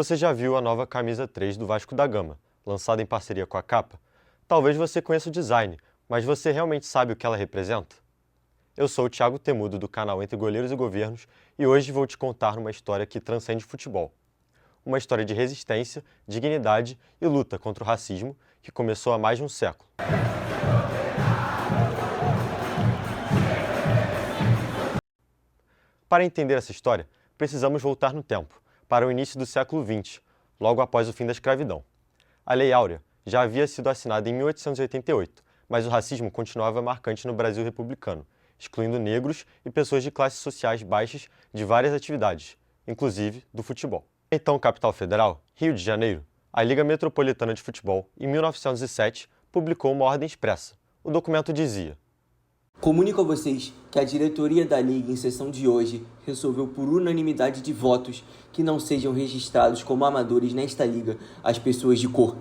Você já viu a nova camisa 3 do Vasco da Gama, lançada em parceria com a Capa? Talvez você conheça o design, mas você realmente sabe o que ela representa? Eu sou o Thiago Temudo do canal Entre Goleiros e Governos e hoje vou te contar uma história que transcende futebol. Uma história de resistência, dignidade e luta contra o racismo que começou há mais de um século. Para entender essa história, precisamos voltar no tempo, para o início do século XX, logo após o fim da escravidão. A Lei Áurea já havia sido assinada em 1888, mas o racismo continuava marcante no Brasil republicano, excluindo negros e pessoas de classes sociais baixas de várias atividades, inclusive do futebol. Então, capital federal, Rio de Janeiro, a Liga Metropolitana de Futebol, em 1907, publicou uma ordem expressa. O documento dizia: comunico a vocês que a diretoria da Liga, em sessão de hoje, resolveu por unanimidade de votos que não sejam registrados como amadores nesta Liga as pessoas de cor.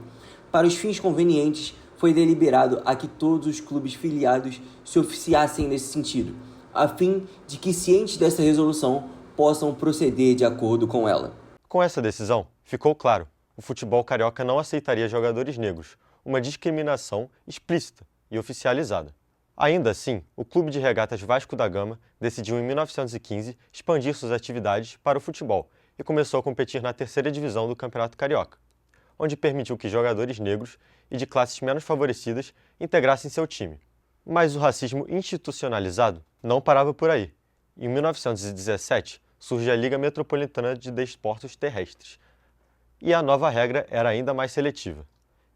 Para os fins convenientes, foi deliberado a que todos os clubes filiados se oficiassem nesse sentido, a fim de que, cientes dessa resolução, possam proceder de acordo com ela. Com essa decisão, ficou claro, o futebol carioca não aceitaria jogadores negros, uma discriminação explícita e oficializada. Ainda assim, o Clube de Regatas Vasco da Gama decidiu em 1915 expandir suas atividades para o futebol e começou a competir na terceira divisão do Campeonato Carioca, onde permitiu que jogadores negros e de classes menos favorecidas integrassem seu time. Mas o racismo institucionalizado não parava por aí. Em 1917, surge a Liga Metropolitana de Desportos Terrestres, e a nova regra era ainda mais seletiva.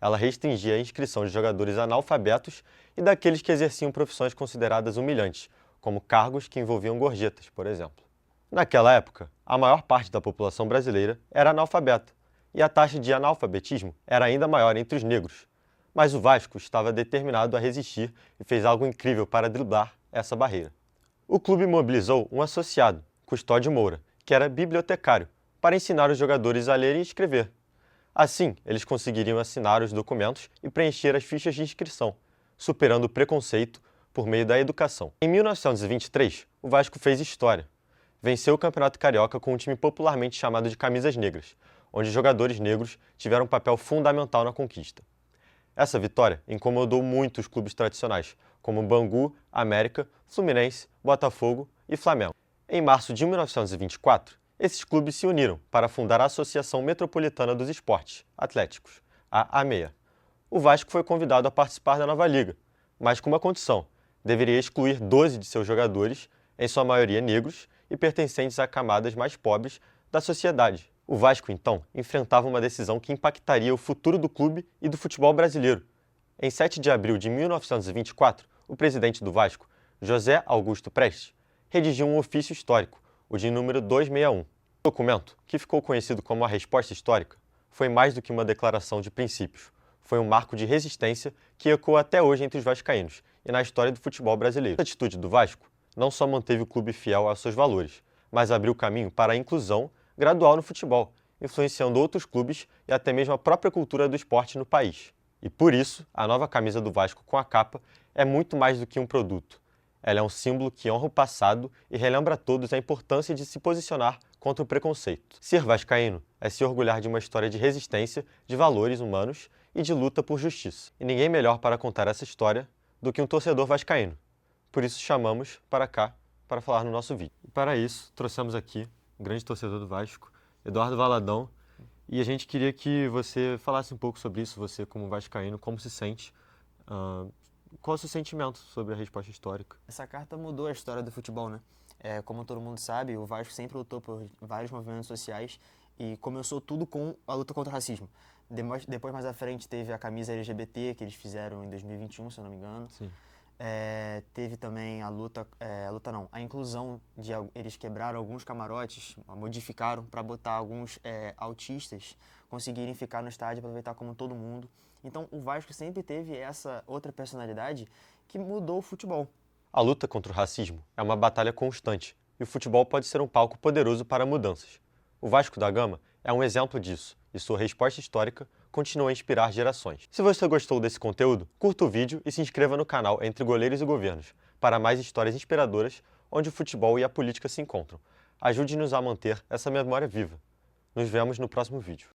Ela restringia a inscrição de jogadores analfabetos e daqueles que exerciam profissões consideradas humilhantes, como cargos que envolviam gorjetas, por exemplo. Naquela época, a maior parte da população brasileira era analfabeta, e a taxa de analfabetismo era ainda maior entre os negros. Mas o Vasco estava determinado a resistir e fez algo incrível para driblar essa barreira. O clube mobilizou um associado, Custódio Moura, que era bibliotecário, para ensinar os jogadores a ler e escrever. Assim, eles conseguiriam assinar os documentos e preencher as fichas de inscrição, superando o preconceito por meio da educação. Em 1923, o Vasco fez história. Venceu o Campeonato Carioca com um time popularmente chamado de Camisas Negras, onde jogadores negros tiveram um papel fundamental na conquista. Essa vitória incomodou muito os clubes tradicionais, como Bangu, América, Fluminense, Botafogo e Flamengo. Em março de 1924, esses clubes se uniram para fundar a Associação Metropolitana dos Esportes Atléticos, a AMEA. O Vasco foi convidado a participar da nova liga, mas com uma condição: deveria excluir 12 de seus jogadores, em sua maioria negros e pertencentes a camadas mais pobres da sociedade. O Vasco, então, enfrentava uma decisão que impactaria o futuro do clube e do futebol brasileiro. Em 7 de abril de 1924, o presidente do Vasco, José Augusto Prestes, redigiu um ofício histórico, o de número 261. O documento, que ficou conhecido como a Resposta Histórica, foi mais do que uma declaração de princípios. Foi um marco de resistência que ecoa até hoje entre os vascaínos e na história do futebol brasileiro. A atitude do Vasco não só manteve o clube fiel aos seus valores, mas abriu caminho para a inclusão gradual no futebol, influenciando outros clubes e até mesmo a própria cultura do esporte no país. E por isso, a nova camisa do Vasco com a capa é muito mais do que um produto. Ela é um símbolo que honra o passado e relembra a todos a importância de se posicionar contra o preconceito. Ser vascaíno é se orgulhar de uma história de resistência, de valores humanos e de luta por justiça. E ninguém melhor para contar essa história do que um torcedor vascaíno. Por isso chamamos para cá para falar no nosso vídeo. E para isso, trouxemos aqui um grande torcedor do Vasco, Eduardo Valadão, e a gente queria que você falasse um pouco sobre isso, você como vascaíno, como se sente, qual é o seu sentimento sobre a resposta histórica? Essa carta mudou a história do futebol, né? Como todo mundo sabe, o Vasco sempre lutou por vários movimentos sociais e começou tudo com a luta contra o racismo. Depois, mais à frente, teve a camisa LGBT, que eles fizeram em 2021, se eu não me engano. Sim. Teve também a inclusão de eles quebraram alguns camarotes, modificaram para botar alguns autistas conseguirem ficar no estádio e aproveitar como todo mundo. Então o Vasco sempre teve essa outra personalidade que mudou o futebol. A luta contra o racismo é uma batalha constante e o futebol pode ser um palco poderoso para mudanças. O Vasco da Gama é um exemplo disso e sua resposta histórica continua a inspirar gerações. Se você gostou desse conteúdo, curta o vídeo e se inscreva no canal Entre Goleiros e Governos para mais histórias inspiradoras onde o futebol e a política se encontram. Ajude-nos a manter essa memória viva. Nos vemos no próximo vídeo.